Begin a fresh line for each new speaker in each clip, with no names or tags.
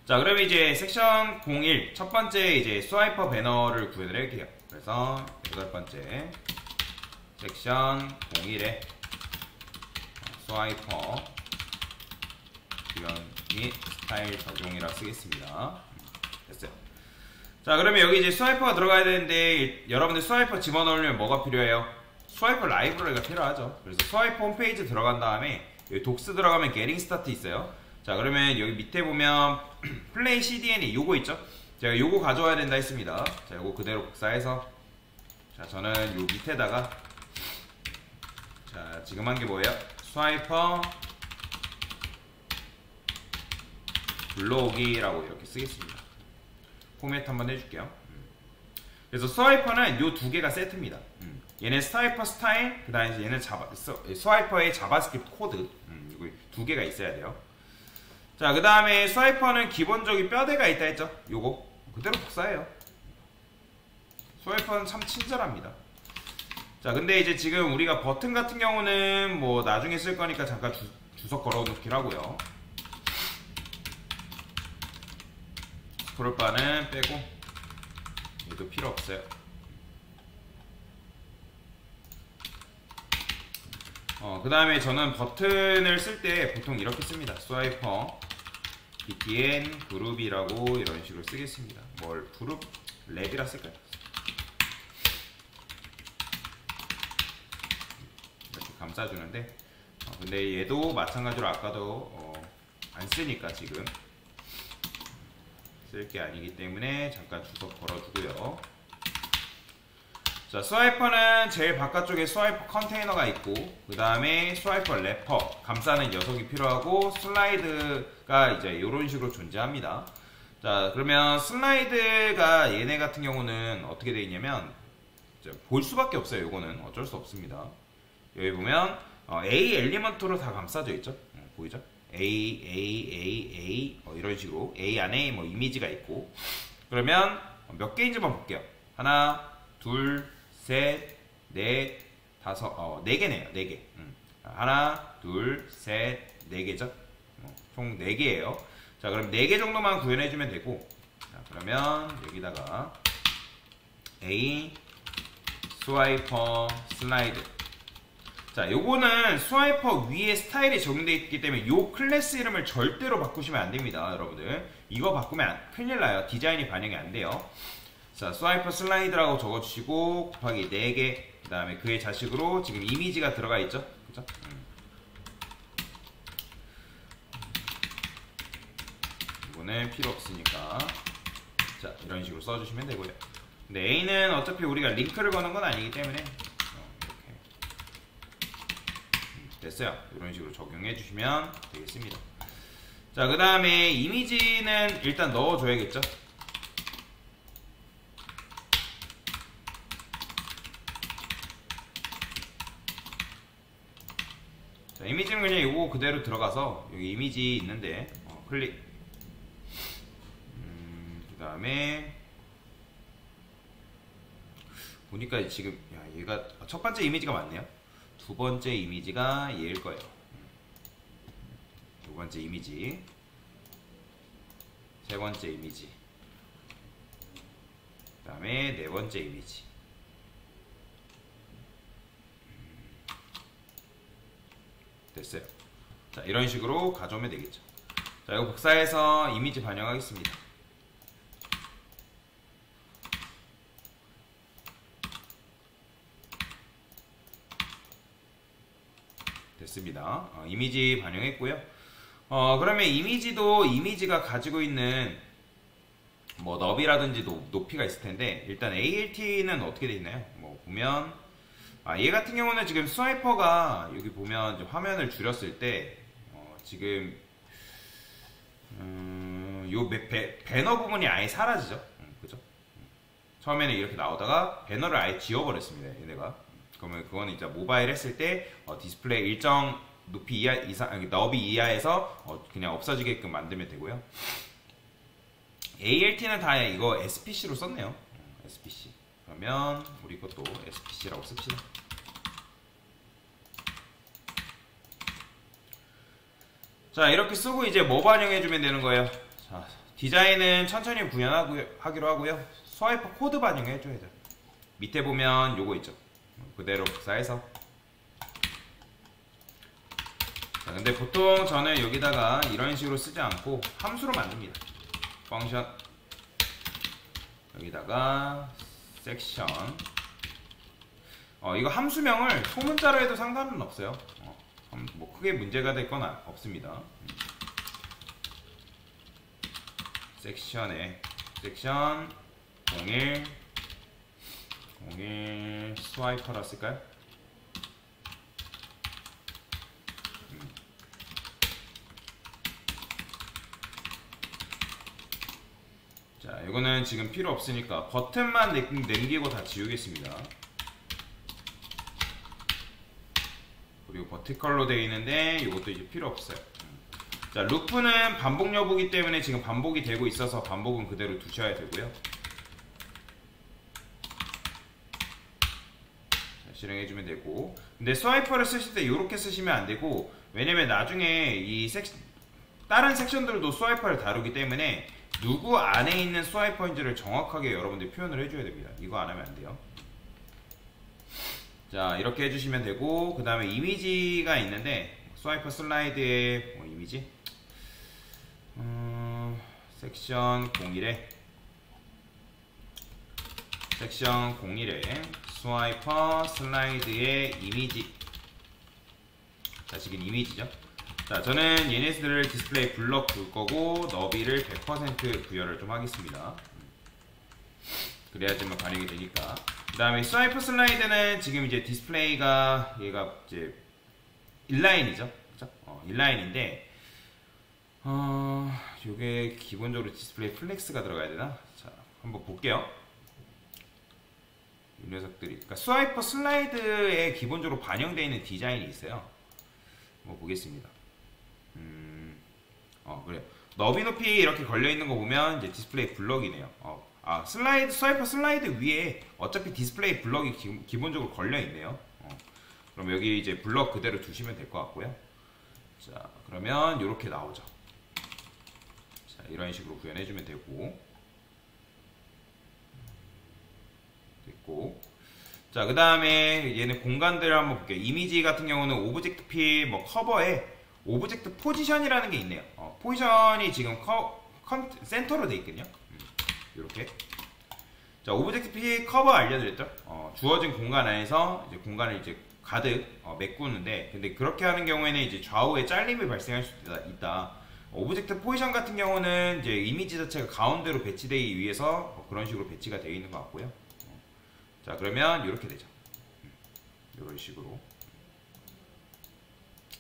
자, 그러면 이제 섹션 01 첫 번째 이제 스와이퍼 배너를 구현을 할게요. 그래서 여덟 번째 섹션 01에 스와이퍼 구현 및 스타일 적용이라 쓰겠습니다. 됐어요. 자, 그러면 여기 이제 스와이퍼가 들어가야 되는데 여러분들 스와이퍼 집어넣으려면 뭐가 필요해요? 스와이퍼 라이브러리가 필요하죠. 그래서 스와이퍼 홈페이지 들어간 다음에 여기 독스 들어가면 게링 스타트 있어요. 자, 그러면 여기 밑에 보면 플레이 CDN이 요거 있죠? 제가 요거 가져와야 된다 했습니다. 자, 요거 그대로 복사해서 자, 저는 요 밑에다가 자, 지금 한 게 뭐예요? 스와이퍼 불러오기라고 이렇게 쓰겠습니다. 포맷 한번 해줄게요. 그래서 스와이퍼는 요 두 개가 세트입니다. 얘는 스와이퍼 스타일, 그 다음에 얘는 스와이퍼의 자바스크립트 코드. 이거 두 개가 있어야 돼요. 자, 그 다음에 스와이퍼는 기본적인 뼈대가 있다 했죠? 요거 그대로 복사해요. 스와이퍼는 참 친절합니다. 자, 근데 이제 지금 우리가 버튼 같은 경우는 뭐 나중에 쓸 거니까 잠깐 주석 걸어 놓긴 하고요. 스크롤바는 빼고 얘도 필요 없어요. 그 다음에 저는 버튼을 쓸 때 보통 이렇게 씁니다. 스와이퍼 btn 그룹이라고 이런 식으로 쓰겠습니다. 뭘 그룹 랩이라 쓸까요? 이렇게 감싸주는데 근데 얘도 마찬가지로 아까도 안 쓰니까 지금 쓸 게 아니기 때문에 잠깐 주석 걸어주고요. 자, 스와이퍼는 제일 바깥쪽에 스와이퍼 컨테이너가 있고 그 다음에 스와이퍼 래퍼 감싸는 녀석이 필요하고 슬라이드가 이제 이런 식으로 존재합니다. 자, 그러면 슬라이드가 얘네 같은 경우는 어떻게 되어 있냐면 볼 수밖에 없어요. 요거는 어쩔 수 없습니다. 여기 보면 A 엘리먼트로 다 감싸져 있죠. 보이죠? A 이런 식으로 A 안에 뭐 이미지가 있고 그러면 몇 개인지만 볼게요. 하나, 둘, 셋, 넷, 다섯, 네 개네요. 네 개. 하나, 둘, 셋, 네 개죠. 총 네 개예요. 자, 그럼 네 개 정도만 구현해주면 되고, 자, 그러면 여기다가 A 스와이퍼 슬라이드. 자, 요거는 스와이퍼 위에 스타일이 적용되어 있기 때문에 요 클래스 이름을 절대로 바꾸시면 안 됩니다, 여러분들. 이거 바꾸면 큰일 나요. 디자인이 반영이 안 돼요. 자, 스와이퍼 슬라이드라고 적어주시고 곱하기 4개 그 다음에 그의 자식으로 지금 이미지가 들어가 있죠? 그죠? 이거는 필요 없으니까 자, 이런 식으로 써주시면 되고요. 근데 A는 어차피 우리가 링크를 거는 건 아니기 때문에 이렇게 됐어요. 이런 식으로 적용해 주시면 되겠습니다. 자, 그 다음에 이미지는 일단 넣어줘야겠죠? 자, 이미지는 그냥 이거 그대로 들어가서 여기 이미지 있는데 클릭 그 다음에 보니까 지금 야, 얘가 첫 번째 이미지가 맞네요. 두 번째 이미지가 얘일 거예요. 두 번째 이미지 세 번째 이미지 그 다음에 네 번째 이미지 됐어요. 자, 이런 식으로 가져오면 되겠죠. 자, 이거 복사해서 이미지 반영하겠습니다. 됐습니다. 이미지 반영했고요. 그러면 이미지도 이미지가 가지고 있는 뭐 너비라든지 높이가 있을 텐데 일단 ALT는 어떻게 되어 있나요? 뭐 보면 얘 같은 경우는 지금 스와이퍼가 여기 보면 화면을 줄였을 때 지금 요 배너 부분이 아예 사라지죠. 그죠? 처음에는 이렇게 나오다가 배너를 아예 지워버렸습니다. 얘네가. 그러면 그거는 이제 모바일 했을 때 디스플레이 일정 높이 이상 너비 이하에서 그냥 없어지게끔 만들면 되고요. ALT는 다 이거 SPC로 썼네요. SPC. 그러면 우리 것도 SPC라고 씁시다. 자, 이렇게 쓰고 이제 뭐 반영해주면 되는 거예요? 자, 디자인은 천천히 구현하기로 하고요. 스와이퍼 코드 반영해줘야죠. 밑에 보면 요거 있죠. 그대로 복사해서. 자, 근데 보통 저는 여기다가 이런 식으로 쓰지 않고 함수로 만듭니다. 펑션 여기다가 섹션. 이거 함수명을 소문자로 해도 상관은 없어요. 뭐 크게 문제가 될 건 없습니다. 섹션에 섹션 01 스와이퍼라 쓸까요? 자, 이거는 지금 필요 없으니까 버튼만 남기고 다 지우겠습니다. 그리고 버티컬로 되어 있는데 이것도 이제 필요 없어요. 자, 루프는 반복 여부기 때문에 지금 반복이 되고 있어서 반복은 그대로 두셔야 되고요. 자, 실행해주면 되고. 근데 스와이퍼를 쓰실 때 이렇게 쓰시면 안 되고, 왜냐면 나중에 이 다른 섹션들도 스와이퍼를 다루기 때문에 누구 안에 있는 스와이퍼인지를 정확하게 여러분들이 표현을 해줘야 됩니다. 이거 안 하면 안 돼요. 자, 이렇게 해주시면 되고, 그 다음에 이미지가 있는데 스와이퍼 슬라이드에 뭐 이미지? 섹션 01에 스와이퍼 슬라이드의 이미지. 자, 지금 이미지죠. 자, 저는 얘네들을 디스플레이 블럭 줄 거고 너비를 100% 부여를 좀 하겠습니다. 그래야지만 반영이 되니까. 그 다음에 스와이퍼 슬라이드는 지금 이제 디스플레이가 얘가 이제 인라인이죠. 그죠? 인라인인데 요게 기본적으로 디스플레이 플렉스가 들어가야 되나? 자, 한번 볼게요. 이 녀석들이. 그러니까 스와이퍼 슬라이드에 기본적으로 반영되어 있는 디자인이 있어요. 뭐 보겠습니다. 그래요. 너비 높이 이렇게 걸려 있는 거 보면 이제 디스플레이 블럭이네요. 스와이퍼 슬라이드 위에 어차피 디스플레이 블럭이 기본적으로 걸려 있네요. 그럼 여기 이제 블럭 그대로 두시면 될 것 같고요. 자, 그러면 이렇게 나오죠. 자, 이런 식으로 구현해주면 되고. 됐고. 자, 그 다음에 얘는 공간들을 한번 볼게요. 이미지 같은 경우는 오브젝트 필 뭐 커버에 오브젝트 포지션이라는 게 있네요. 포지션이 지금 센터로 돼 있거든요. 이렇게. 자, 오브젝트 필 커버 알려드렸죠. 주어진 공간 안에서 이제 공간을 이제 가득 메꾸는데, 근데 그렇게 하는 경우에는 이제 좌우에 잘림이 발생할 수 있다. 오브젝트 포지션 같은 경우는 이제 이미지 자체가 가운데로 배치되기 위해서 그런 식으로 배치가 되어 있는 것 같고요. 자, 그러면 이렇게 되죠. 이런 식으로.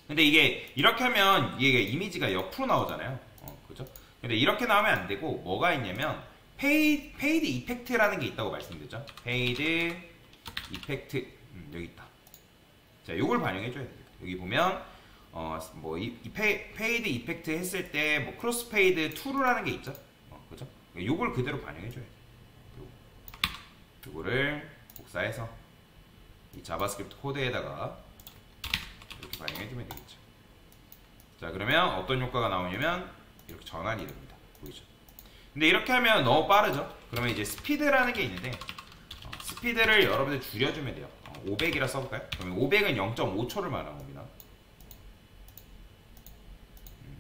근데 이게 이렇게 하면 이게 이미지가 옆으로 나오잖아요. 그죠? 근데 이렇게 나오면 안 되고 뭐가 있냐면 페이드 이펙트라는 게 있다고 말씀드렸죠. 페이드 이펙트 여기 있다. 자, 요걸 반영해줘야 돼요. 여기 보면 페이드 이펙트 했을 때 뭐 크로스 페이드 툴이라는 게 있죠. 그죠? 요걸 그대로 반영해줘야 돼요. 요거를 복사해서 이 자바스크립트 코드에다가 이렇게 반영해주면 되겠죠. 자, 그러면 어떤 효과가 나오냐면 이렇게 전환이 됩니다. 보이죠? 근데 이렇게 하면 너무 빠르죠? 그러면 이제 스피드라는 게 있는데 스피드를 여러분들 줄여주면 돼요. 500이라 써볼까요? 그러면 500은 0.5초를 말하는 겁니다.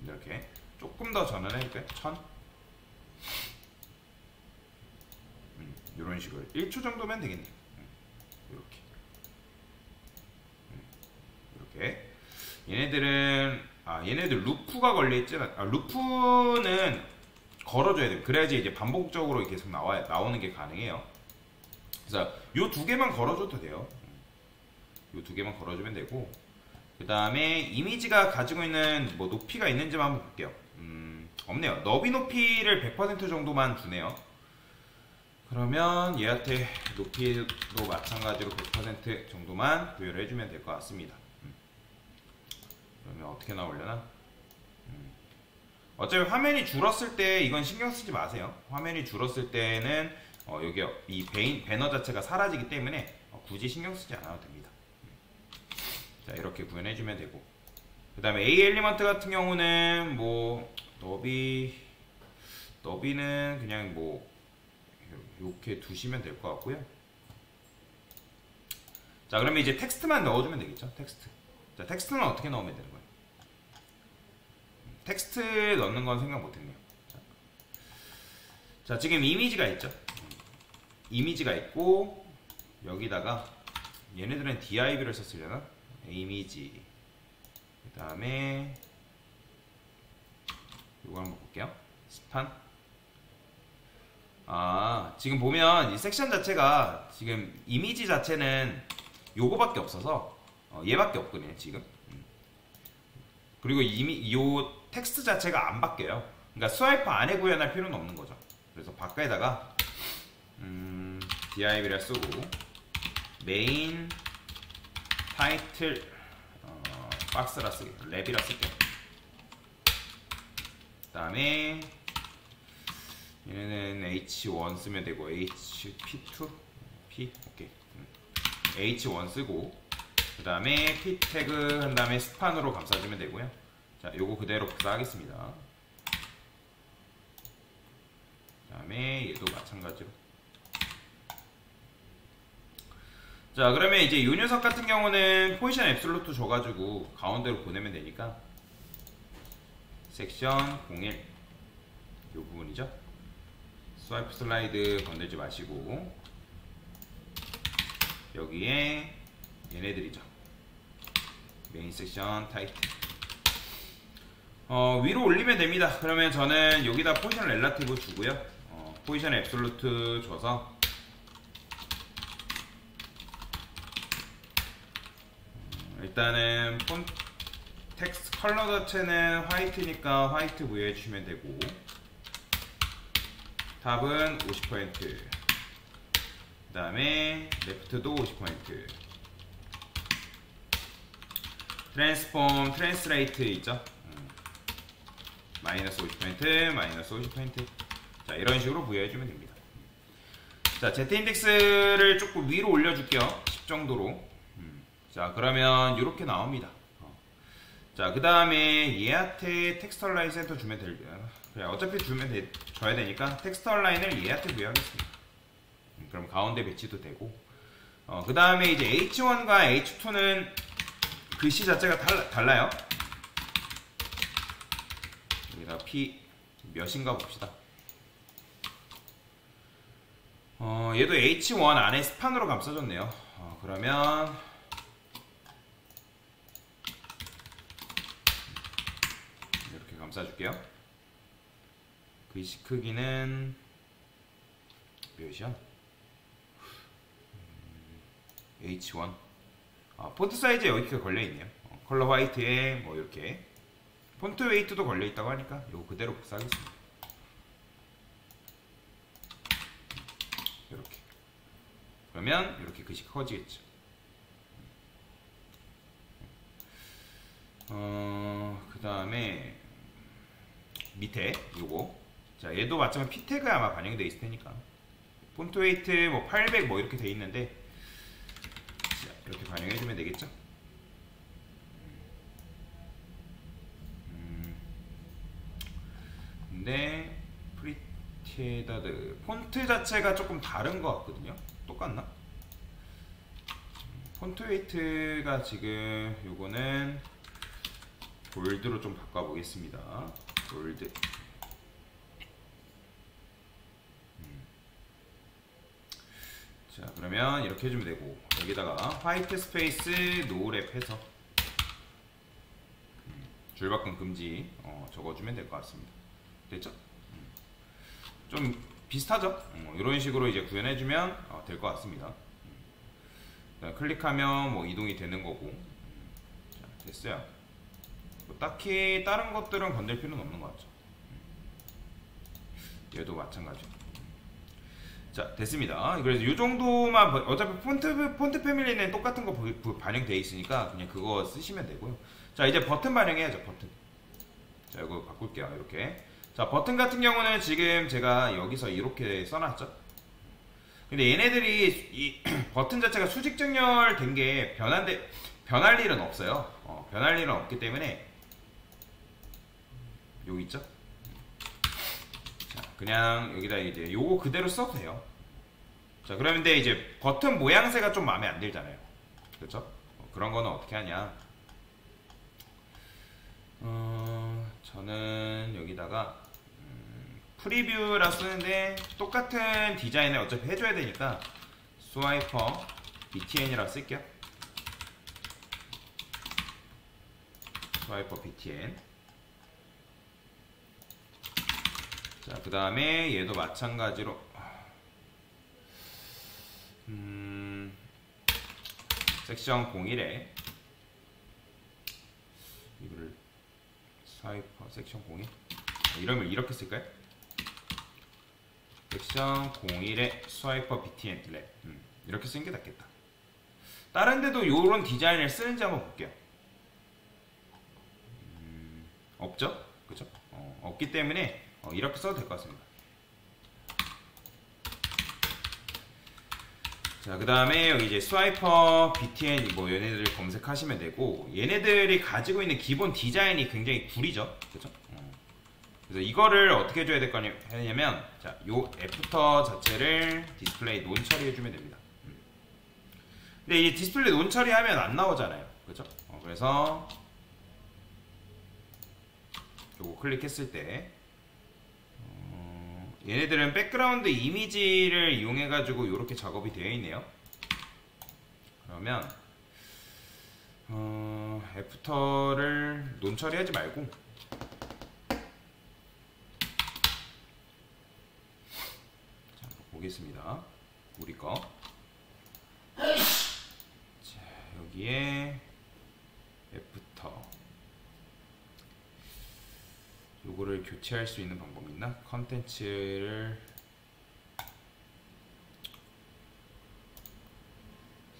이렇게 조금 더 전환해줄까요? 1000? 이런 식으로 1초 정도면 되겠네요. 이렇게. 얘네들 루프가 걸려있지. 루프는 걸어줘야 돼요. 그래야지 이제 반복적으로 계속 나오는 게 가능해요. 그래서 요 두 개만 걸어줘도 돼요. 요 두 개만 걸어주면 되고, 그 다음에 이미지가 가지고 있는 뭐 높이가 있는지만 한번 볼게요. 없네요. 너비 높이를 100% 정도만 주네요. 그러면 얘한테 높이도 마찬가지로 100% 정도만 부여를 해주면 될 것 같습니다. 그러면 어떻게 나오려나? 어차피 화면이 줄었을 때 이건 신경 쓰지 마세요. 화면이 줄었을 때는 여기 이 배너 자체가 사라지기 때문에 굳이 신경 쓰지 않아도 됩니다. 자, 이렇게 구현해주면 되고, 그 다음에 A 엘리먼트 같은 경우는 뭐 너비 너비는 그냥 뭐 이렇게 두시면 될 것 같고요. 자, 그러면 이제 텍스트만 넣어주면 되겠죠. 텍스트. 자, 텍스트는 어떻게 넣으면 되는 거예요? 텍스트 넣는 건 생각 못했네요. 자, 지금 이미지가 있죠. 이미지가 있고 여기다가 얘네들은 div를 썼으려나? 이미지. 그 다음에 이거 한번 볼게요. 스판. 지금 보면 이 섹션 자체가 지금 이미지 자체는 요거밖에 없어서 얘밖에 없거든요 지금. 그리고 이미 요 텍스트 자체가 안 바뀌어요. 그러니까 스와이프 안에 구현할 필요는 없는 거죠. 그래서 바깥에다가 div를 쓰고 메인 타이틀 박스라 쓰게 랩이라 쓸게요. 그 다음에 얘네는 H1 쓰면 되고 HP2 P 오케이 H1 쓰고 그 다음에 P 태그 한 다음에 스판으로 감싸주면 되고요. 자, 요거 그대로 복사하겠습니다. 그 다음에 얘도 마찬가지로. 자, 그러면 이제 요 녀석 같은 경우는 포지션 앱솔루트 줘가지고 가운데로 보내면 되니까 섹션 01 요 부분이죠. 스와이프 슬라이드 건들지 마시고 여기에 얘네들이죠. 메인 섹션 타이틀 위로 올리면 됩니다. 그러면 저는 여기다 포지션 렐라티브 주고요. 포지션 앱솔루트 줘서 일단은 폰 텍스트 컬러 자체는 화이트니까 화이트 부여해 주시면 되고 탑은 50%, 그 다음에 레프트도 50%, 트랜스폼 트랜스레이트 있죠? 마이너스 50%, 마이너스 50%. 자, 이런 식으로 부여해 주면 됩니다. 자, Z인덱스를 조금 위로 올려줄게요. 10 정도로. 자, 그러면 이렇게 나옵니다. 자, 그 다음에 얘한테 텍스트얼라인 센터 주면 될게요. 그래, 어차피 줘야 되니까 텍스트얼라인을 얘한테 부여하겠습니다. 그럼 가운데 배치도 되고 그 다음에 이제 H1과 H2는 글씨 자체가 달라요. 여기다 P 몇인가 봅시다. 얘도 H1 안에 스판으로 감싸줬네요. 그러면 이렇게 감싸줄게요. 글씨 크기는 몇이야? H1 폰트 사이즈 여기가 걸려있네요. 컬러 화이트에 뭐 이렇게 폰트 웨이트도 걸려있다고 하니까 이거 그대로 복사하겠습니다. 이렇게 그러면 이렇게 글씨가 커지겠죠. 그 다음에 밑에 요거 자, 얘도 마찬가지로 P 태그 아마 반영이 돼 있을 테니까 폰트 웨이트 뭐 800 뭐 이렇게 돼 있는데 자, 이렇게 반영해 주면 되겠죠. 근데 프리티에다드 폰트 자체가 조금 다른 것 같거든요. 똑같나? 폰트 웨이트가 지금 요거는 볼드로 좀 바꿔보겠습니다. 볼드. 자, 그러면 이렇게 해주면 되고 여기다가 화이트 스페이스 노랩 해서 줄바꿈 금지 적어주면 될 것 같습니다. 됐죠? 좀 비슷하죠? 이런 식으로 이제 구현해주면 될 것 같습니다. 클릭하면 뭐 이동이 되는 거고. 자, 됐어요. 뭐 딱히 다른 것들은 건들 필요는 없는 것 같죠. 얘도 마찬가지. 자, 됐습니다. 그래서 이 정도만 어차피 폰트 패밀리는 똑같은 거 반영되어 있으니까 그냥 그거 쓰시면 되고요. 자, 이제 버튼 반영해야죠. 버튼. 자, 이거 바꿀게요. 이렇게. 자, 버튼 같은 경우는 지금 제가 여기서 이렇게 써놨죠. 근데 얘네들이 이 버튼 자체가 수직 정렬된 게 변할 일은 없어요. 변할 일은 없기 때문에 여기 있죠. 자, 그냥 여기다 이제 요거 그대로 써도 돼요. 자, 그런데 이제 버튼 모양새가 좀 마음에 안 들잖아요. 그렇죠? 그런 거는 어떻게 하냐? 저는 여기다가 프리뷰라 쓰는데 똑같은 디자인을 어차피 해줘야 되니까 스와이퍼 btn이라고 쓸게요. 스와이퍼 btn. 자, 그 다음에 얘도 마찬가지로 섹션 01에 이거를 스와이퍼 섹션 01 이러면 이렇게 쓸까요? 섹션 01에 스와이퍼 btn 랩 이렇게 쓰는 게 낫겠다. 다른 데도 이런 디자인을 쓰는지 한번 볼게요. 없죠? 그쵸? 없기 때문에 이렇게 써도 될 것 같습니다. 자, 그 다음에 여기 이제 스와이퍼 btn 뭐 얘네들을 검색하시면 되고, 얘네들이 가지고 있는 기본 디자인이 굉장히 구리죠. 그쵸? 그래서 이거를 어떻게 해줘야 될 거냐면, 자, 요 애프터 자체를 디스플레이 논 처리해주면 됩니다. 근데 이 디스플레이 논 처리하면 안 나오잖아요. 그쵸? 그래서 요거 클릭했을 때 얘네들은 백그라운드 이미지를 이용해가지고 이렇게 작업이 되어 있네요. 그러면 애프터를 논 처리하지 말고 자, 보겠습니다. 우리 거. 자, 여기에 애프터 요거를 교체할 수 있는 방법이 있나? 컨텐츠를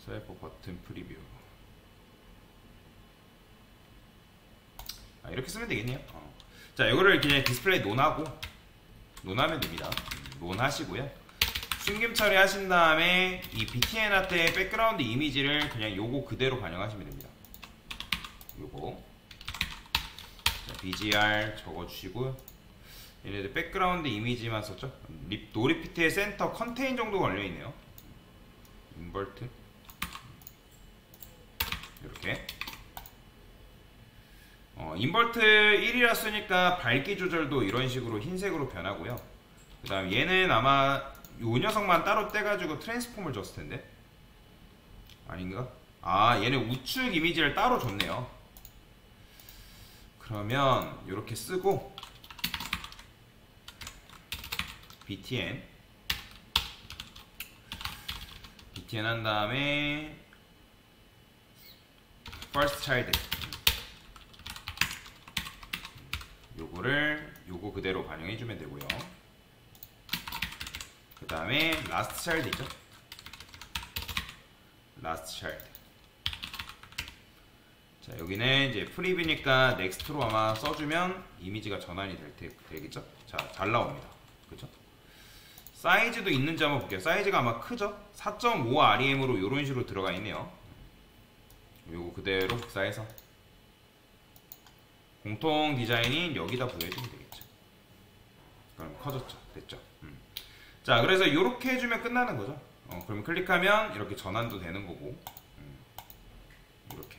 스와이퍼 버튼 프리뷰 이렇게 쓰면 되겠네요. 자, 요거를 그냥 디스플레이 논하면 됩니다. 논하시고요. 숨김 처리 하신 다음에 이 btn 아트의 백그라운드 이미지를 그냥 요거 그대로 반영하시면 됩니다. 요거 BGR 적어주시고요. 얘네들 백그라운드 이미지만 썼죠? 노리피트의 센터 컨테인 정도 걸려있네요. 인버트 이렇게 인버트 1이라 쓰니까 밝기 조절도 이런 식으로 흰색으로 변하고요. 그 다음 얘는 아마 요 녀석만 따로 떼가지고 트랜스폼을 줬을 텐데 아닌가? 아, 얘는 우측 이미지를 따로 줬네요. 그러면 이렇게 쓰고 btn 한 다음에 first child 요거를 요거 그대로 반영해주면 되고요. 그 다음에 last child 있죠? last child. 자, 여기는 이제 프리뷰니까 넥스트로 아마 써주면 이미지가 전환이 되겠죠? 자, 잘 나옵니다. 그쵸? 사이즈도 있는지 한번 볼게요. 사이즈가 아마 크죠? 4.5 REM으로 이런 식으로 들어가 있네요. 요거 그대로 복사해서 공통 디자인인 여기다 부여해주면 되겠죠. 그럼 커졌죠? 됐죠? 자, 그래서 이렇게 해주면 끝나는 거죠. 그러면 클릭하면 이렇게 전환도 되는 거고 이렇게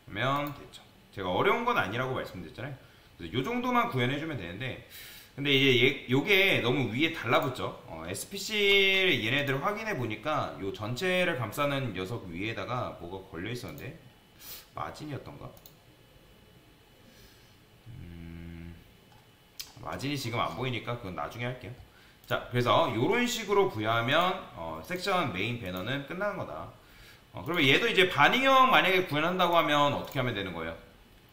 그러면 됐죠. 제가 어려운 건 아니라고 말씀드렸잖아요. 그래서 요 정도만 구현해주면 되는데, 근데 이제 요게 너무 위에 달라붙죠. SPC 얘네들 확인해 보니까 요 전체를 감싸는 녀석 위에다가 뭐가 걸려 있었는데 마진이었던가? 마진이 지금 안 보이니까 그건 나중에 할게요. 자, 그래서 요런 식으로 부여하면 섹션 메인 배너는 끝나는 거다. 그러면 얘도 이제 반응형 만약에 구현한다고 하면 어떻게 하면 되는 거예요?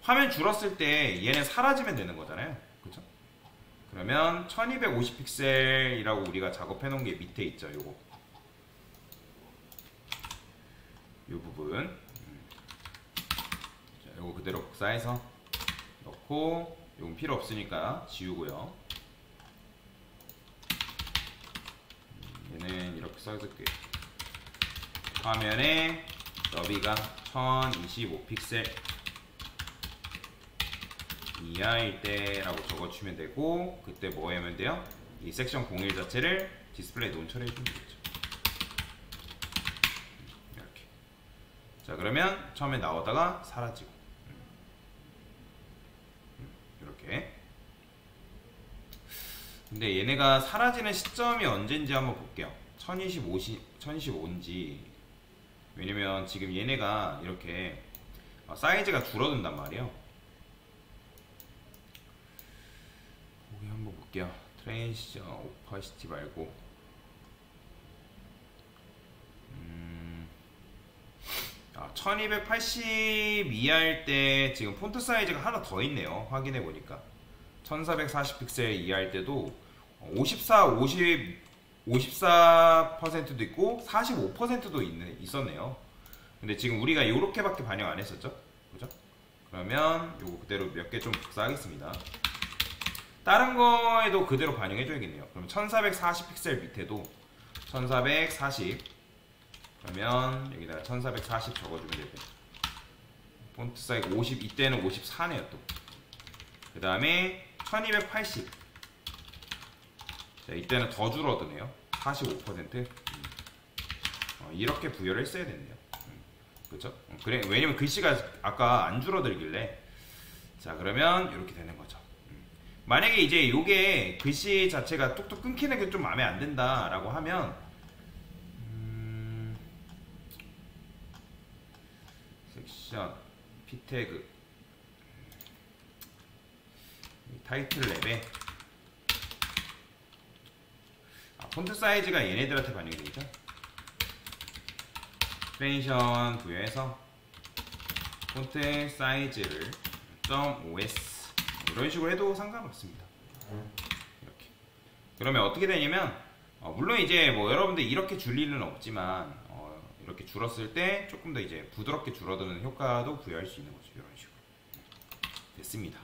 화면 줄었을 때 얘는 사라지면 되는 거잖아요. 그쵸? 그러면 1250 픽셀이라고 우리가 작업해 놓은 게 밑에 있죠. 요거. 요 부분. 자, 요거 그대로 복사해서 넣고, 요건 필요 없으니까 지우고요. 얘는 이렇게 써줄게요. 화면에 너비가 1025 픽셀 이하일 때라고 적어주면 되고, 그때 뭐 하면 돼요? 이 섹션 01 자체를 디스플레이 논처리 해주면 되겠죠. 이렇게. 자, 그러면 처음에 나오다가 사라지고, 이렇게. 근데 얘네가 사라지는 시점이 언젠지 한번 볼게요. 1025인지. 왜냐면 지금 얘네가 이렇게 사이즈가 줄어든단 말이에요. 여기 한번 볼게요. 트랜시션 오파시티 말고 1280 이하일 때 지금 폰트 사이즈가 하나 더 있네요. 확인해 보니까 1440 픽셀 이하일 때도 54%도 있고 45%도 있었네요. 근데 지금 우리가 이렇게밖에 반영 안 했었죠? 그죠? 그러면 요거 그대로 몇 개 좀 복사하겠습니다. 다른 거에도 그대로 반영해줘야겠네요. 그럼 1440 픽셀 밑에도 1440, 그러면 여기다가 1440 적어주면 되고, 폰트 사이즈 50, 이때는 54네요 또. 그 다음에 1280, 자, 이때는 더 줄어드네요. 45%. 이렇게 부여를 했어야 됐네요. 그쵸? 그래, 왜냐면 글씨가 아까 안 줄어들길래. 자, 그러면 이렇게 되는 거죠. 만약에 이제 요게 글씨 자체가 뚝뚝 끊기는 게 좀 마음에 안 든다 라고 하면 섹션 P태그 타이틀 랩에 폰트 사이즈가 얘네들한테 반영이 되니까 트랜지션 부여해서 폰트 사이즈를 .os 이런 식으로 해도 상관없습니다. 이렇게. 그러면 어떻게 되냐면 물론 이제 뭐 여러분들 이렇게 줄 일은 없지만 이렇게 줄었을 때 조금 더 이제 부드럽게 줄어드는 효과도 부여할 수 있는 거죠. 이런 식으로 됐습니다.